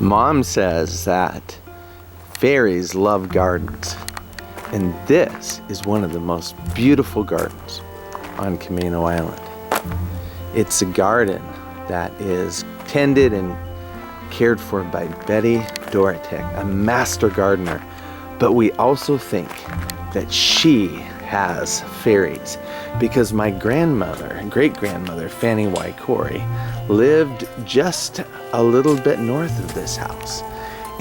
Mom says that fairies love gardens, and this is one of the most beautiful gardens on Camano Island. It's a garden that is tended and cared for by Betty Dorotik, a master gardener, but we also think that she has fairies because my grandmother, great-grandmother, Fanny Cory, lived just a little bit north of this house,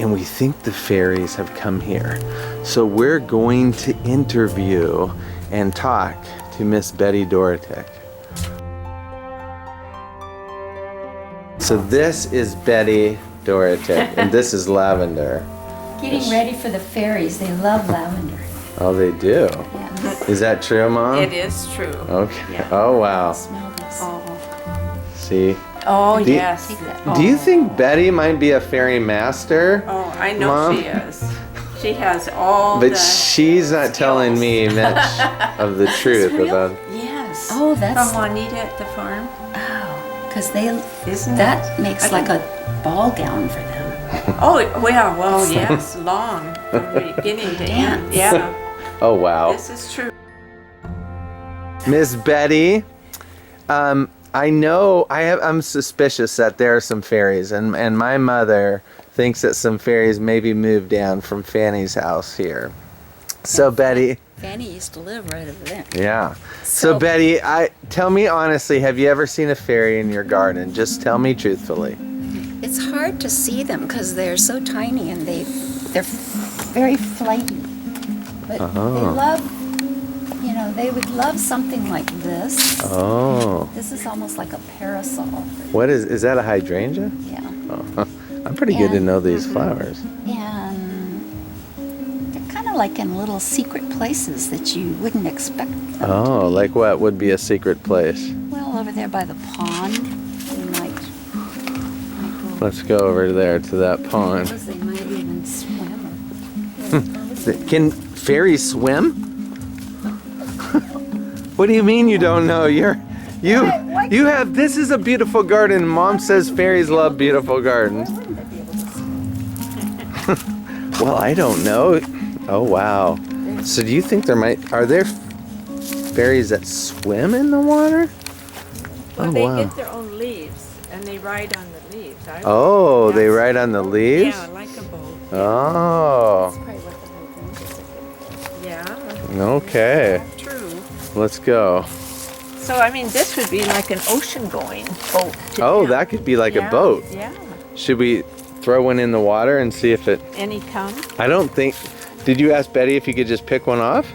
and we think the fairies have come here. So we're going to interview and talk to Miss Betty Dorotik. So this is Betty Dorotik, and this is Lavender. Getting ready for the fairies. They love lavender. Oh, they do? Yes. Is that true, Mom? It is true. Okay. Yeah. Oh, wow. Smell this. Oh, See? do yes. Take that. Do you think Betty might be a fairy master? Oh, I know Mom? she is. She has all But the she's not telling me much of the truth real? about. Yes. Oh, that's. From Juanita at the farm. Oh, because they. Isn't that it? makes like a ball gown for them. Oh, well, yes, long from beginning to end. Yeah. Oh, wow. This is true. Miss Betty, I know I'm suspicious that there are some fairies, and my mother thinks that some fairies maybe moved down from Fanny's house here. So Betty, Fanny used to live right over there. yeah. So Betty, tell me honestly, have you ever seen a fairy in your garden? Just tell me truthfully. It's hard to see them because they're so tiny and they're very flighty. But they love, they would love something like this. Oh. This is almost like a parasol. What is that a hydrangea? Yeah. Oh, I'm pretty good to know these flowers. And they're kind of like in little secret places that you wouldn't expect them to Oh, be. like what would be a secret place? Well, over there by the pond, they might go. Let's go over there to that pond. They might even swim. Can fairies swim? What do you mean you don't know? You have, this is a beautiful garden. Mom says fairies love beautiful gardens. Well, I don't know. Oh, wow. So do you think are there fairies that swim in the water? Well, Oh, they wow. get their own leaves, and they ride on the leaves. Oh, they That's- ride on the leaves? Yeah, like a boat. Oh, Yeah, okay. true. Let's go. So, I mean, this would be like an ocean-going boat. to Oh, them. that could be like a Yeah, boat. Yeah. Should we throw one in the water and see if it... Any come? I don't think... Did you ask Betty if you could just pick one off?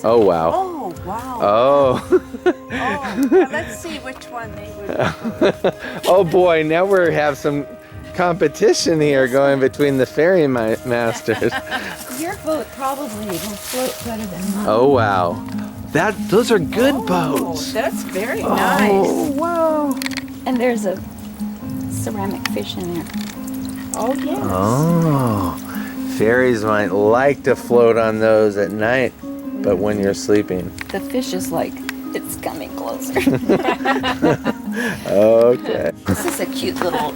Oh, wow. Oh, wow. Oh. Oh, well, let's see which one they would. Oh, boy. Now we have some competition here going between the fairy masters. Your boat probably will float better than mine. Oh, wow. Those are good boats. That's very Oh, nice. wow. And there's a ceramic fish in there. Oh, yes. Oh. Fairies might like to float on those at night, but when you're sleeping. The fish is like, it's coming closer. Okay. This is a cute little,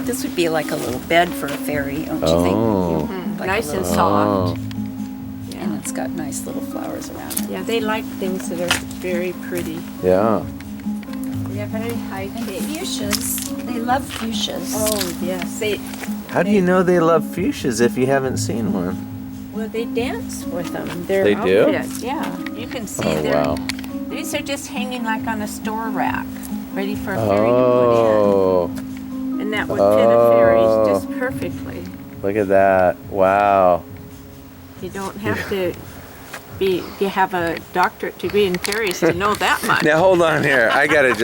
this would be like a little bed for a fairy, don't you think? Oh. Like a Nice and little- soft. And it's got nice little flowers around it. Yeah, they like things that are very pretty. Yeah. Yeah, very high And taste. fuchsias, they love fuchsias. Oh, yes. How do you know they love fuchsias if you haven't seen one? Well, they dance with them. Their They do? outfit. Yeah, you can see Oh, their. wow. These are just hanging like on a store rack, ready for a fairy Oh, to put in. And that would fit a fairies just perfectly. look at that. Wow. You don't have to have a doctorate degree in fairies to know that much. Now hold on here. I gotta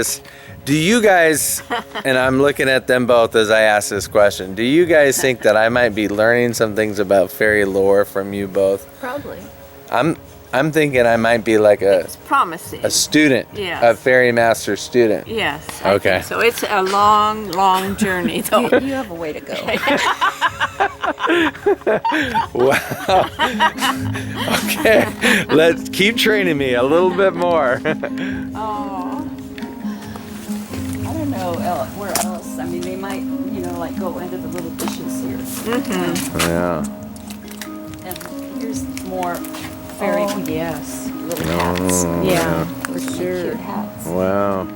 do you guys, and I'm looking at them both as I ask this question, do you guys think that I might be learning some things about fairy lore from you both? Probably. I'm thinking I might be like It's promising. a student, Yes. a fairy master student. Yes. I Okay. think so it's a long, long journey, though. You have a way to go. Wow. Okay, let's keep training me a little bit more. Oh. I don't know. where else? I mean, they might, you know, like go into the little bushes here. Yeah. And here's more fairy yes. little hats. Yeah, for Really sure. cute hats. Wow.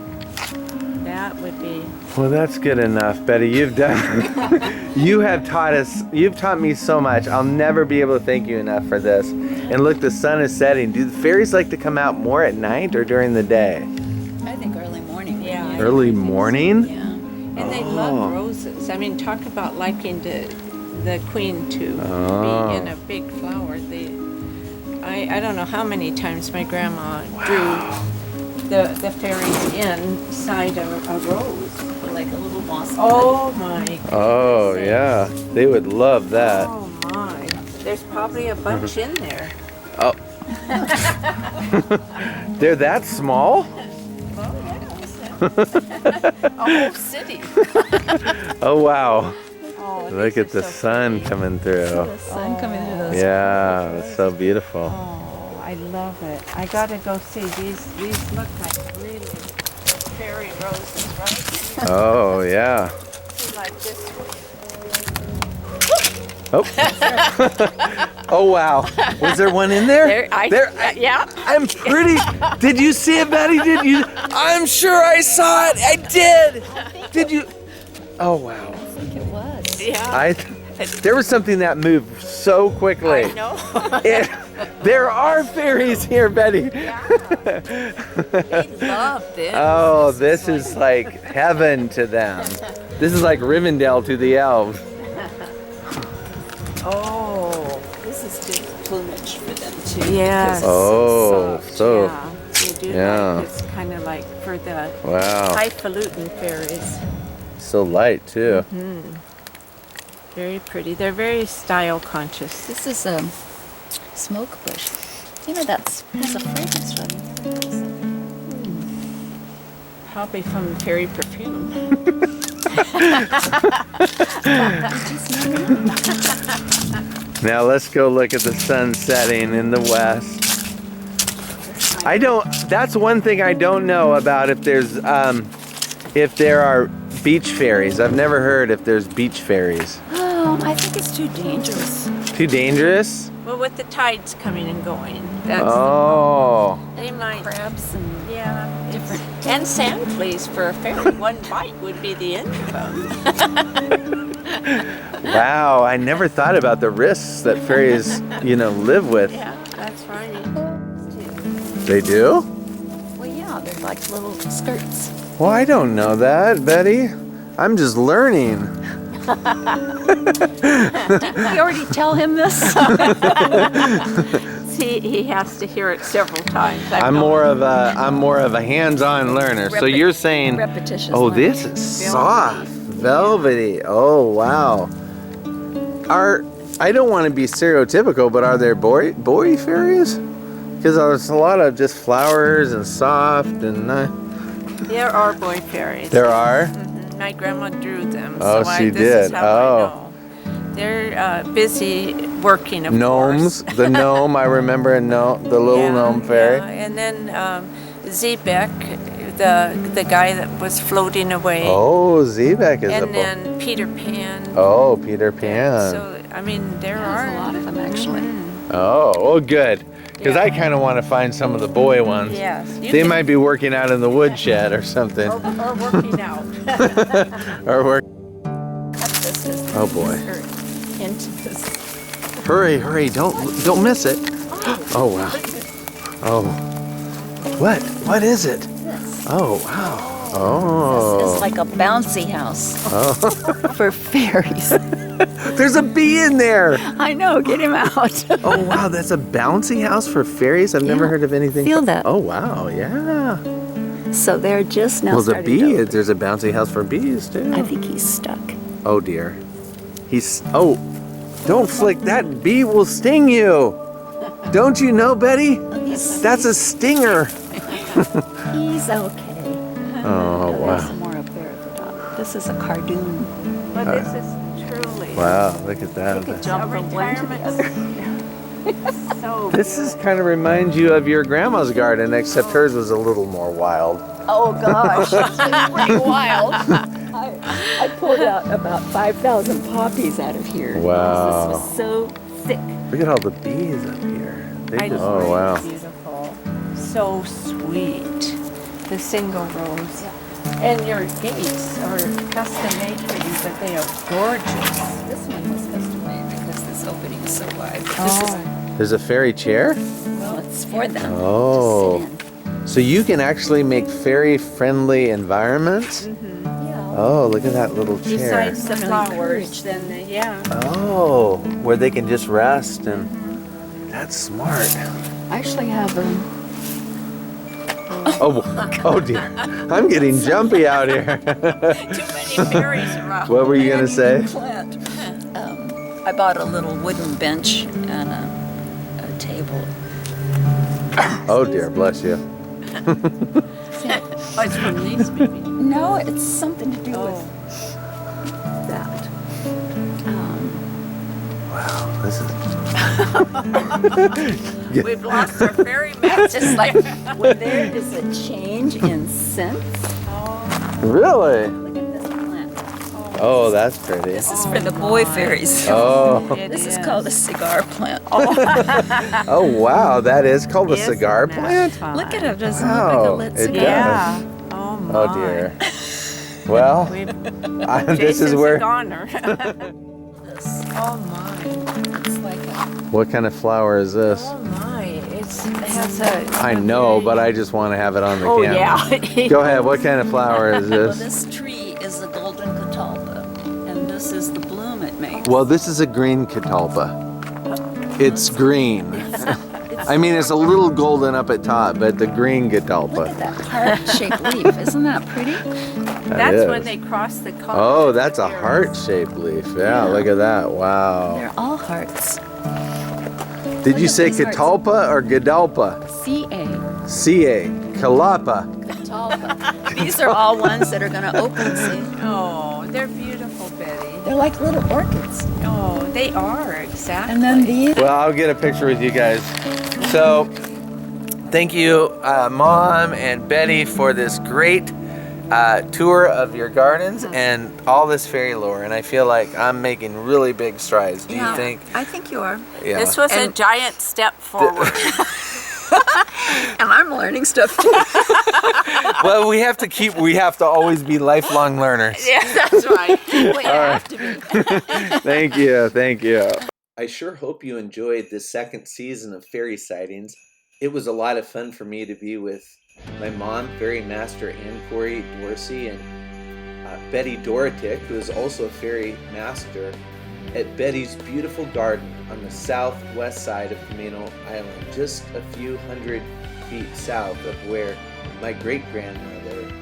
That would be. Well, that's good enough, Betty. You've done. You have taught us. You've taught me so much. I'll never be able to thank you enough for this. And look, the sun is setting. Do the fairies like to come out more at night or during the day? I think early morning. Yeah. Early morning? Yeah. And they love roses. I mean, talk about liking the queen to be in a big flower. I don't know how many times my grandma drew the fairies inside a rose. Like a little moss. Oh my goodness. Oh, yeah. They would love that. Oh my. There's probably a bunch in there. Oh. They're that small? A whole city. Oh, wow. Oh, Look these at the are so sun pretty. coming through. The sun coming through those. Yeah, it's so beautiful. Oh, I love it. I gotta go see these. These look like really fairy roses, right? Oh, yeah. See, like this one. Oh. Oh, wow. Was there one in there? Yeah. I'm pretty. Did you see it, Betty? Did you? I'm sure I saw it. I did. Did you? Oh, wow. I think it was. Yeah. There was something that moved so quickly. I know. There are fairies here, Betty. They love this. Oh, this is like heaven to them. This is like Rivendell to the elves. Oh. This is good plumage for them too. Yes. because Oh, it's so Yeah. They do yeah. like it's kind of like for the wow, highfalutin fairies. so light too. Very pretty. They're very style conscious. This is a smoke bush. You know, has a fragrance from it. Probably from fairy perfume. Now let's go look at the sun setting in the west. That's one thing I don't know about if there are beach fairies. I've never heard if there's beach fairies. Oh, I think it's too dangerous. Too dangerous? Well, with the tides coming and going, that's Oh. they might. Crabs and Yeah, different. and sand fleas for a fairy. One bite would be the end of them. Wow, I never thought about the risks that fairies, live with. Yeah, that's right. They do? Well, yeah, they're like little skirts. Well, I don't know that, Betty. I'm just learning. Didn't we already tell him this? See, he has to hear it several times. I'm more of a hands-on learner. So you're saying, Repetitious. oh, learning. this is soft, velvety. Oh, wow. I don't want to be stereotypical, but are there boy fairies? Because there's a lot of just flowers and soft and. There are boy fairies. There are. My grandma drew them. Oh, so she this did. Is how I know. They're busy working, of Gnomes. course. The gnome, I remember the little Yeah, gnome fairy. yeah. And then Zebek, the guy that was floating away. Oh, Zebek is a and boy. then Peter Pan. Oh, Peter Pan. So, I mean, there There's are a lot of them actually. Oh, well, good. Because Yeah. I kind of want to find some of the boy ones. Yes. They might be working out in the woodshed or something. Or working out. Or work. Cut this as Oh boy. or into this. Hurry, don't miss it. Oh wow. Oh. What is it? This. Oh wow. This Oh. is like a bouncy house for fairies. There's a bee in there. I know, get him out. Oh wow, that's a bouncy house for fairies. I've never Yeah. heard of anything. Feel that. Oh wow, yeah. So they're just now Well, the starting bee, to there's a bouncy house for bees too. I think he's stuck. Oh dear. Don't flick, that bee will sting you. Don't you know, Betty? That's a stinger. He's okay. Oh, There's wow. some more up there at the top. This is a cardoon. But this is truly Wow, look at that. Jump from one to the retirement. other. So This is kind of reminds you of your grandma's garden, except hers was a little more wild. Oh gosh, it's pretty wild. I pulled out about 5,000 poppies out of here. Wow. This was so thick. Look at all the bees up here. I just Oh, think wow. it's beautiful. So sweet. The single rows. And your gates are custom made for you, but they are gorgeous. This one was custom made because this opening is so wide. But this is, There's a fairy chair? well, it's for them Oh. to sit in. So you can actually make fairy-friendly environments? Yeah. Oh, look at that little chair. Besides the Really flowers, then yeah. Oh, where they can just rest and that's smart. I actually have Oh dear. I'm getting jumpy out here. Too many fairies around. What were you going to say? plant. I bought a little wooden bench and a table. Oh dear, bless you. Oh, it's from these, maybe. No, it's something to do Oh. with that. Wow, this is We've lost our fairy master. Just like when there is a change in scent. really. Look at this plant. Oh, that's pretty. This is for the boy fairies. Oh, This is called a cigar plant. oh wow, that is called a Isn't cigar that plant. fun? Look at it. Doesn't Wow, look like a lit it cigar. Yeah. Oh my. Oh dear. Well, this is Jason's where. a goner. This. Oh my. It's like a, What kind of flower is this? Oh my. It has a. I know, but I just want to have it on the Oh camera. yeah. Go ahead. What kind of flower is well, this? this tree is a golden catalpa, and this is the bloom it makes. Well, this is a green catalpa. It's green. I mean, it's a little golden up at top, but the green Look catalpa. at that heart-shaped leaf. Isn't that pretty? That That's is. when they cross the color. Oh, that's a heart-shaped leaf. Yeah, look at that. Wow. They're all hearts. Did you look at say these hearts. catalpa or gadalpa? C-A. C-A. Kalapa. Catalpa. These are all ones that are going to open soon. Oh, they're beautiful, Betty. They're like little orchids. Oh, they are, exactly. And then these. Well, I'll get a picture with you guys. So, thank you, Mom and Betty, for this great tour of your gardens and all this fairy lore. And I feel like I'm making really big strides. Do you think? I think you are. Yeah. This was a giant step forward. And I'm learning stuff too. Well, we have to always be lifelong learners. Yeah, that's right. We have to be. Thank you. I sure hope you enjoyed this second season of Fairy Sightings. It was a lot of fun for me to be with my mom, Fairy Master Ann Cory Dorsey, and Betty Dorotik, who is also a fairy master, at Betty's beautiful garden on the southwest side of Camano Island, just a few hundred feet south of where my great-grandmother,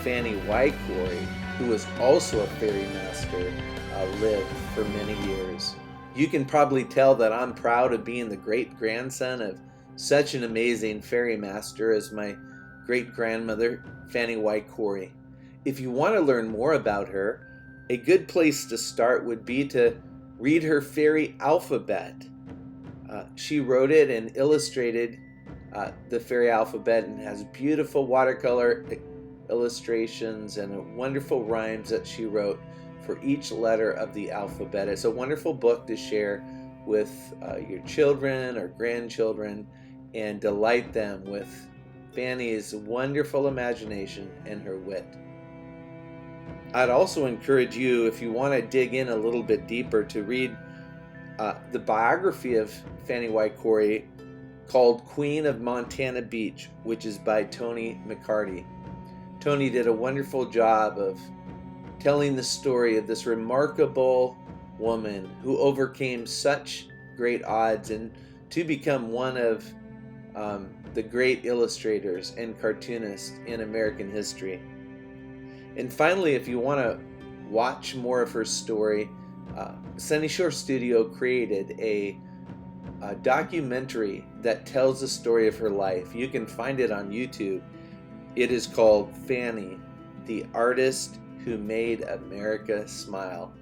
Fanny Cory, who was also a fairy master, lived for many years. You can probably tell that I'm proud of being the great-grandson of such an amazing fairy master as my great-grandmother, Fanny Cory. If you want to learn more about her, a good place to start would be to read her fairy alphabet. She wrote it and illustrated the fairy alphabet and has beautiful watercolor illustrations and wonderful rhymes that she wrote for each letter of the alphabet. It's a wonderful book to share with your children or grandchildren and delight them with Fanny's wonderful imagination and her wit. I'd also encourage you, if you want to dig in a little bit deeper, to read the biography of Fanny Cory called Queen of Montana Beach, which is by Tony McCarty. Tony did a wonderful job of telling the story of this remarkable woman who overcame such great odds and to become one of the great illustrators and cartoonists in American history. And finally, if you want to watch more of her story, Sunny Shore Studio created a documentary that tells the story of her life. You can find it on YouTube. It is called Fanny, the Artist Who Made America Smile.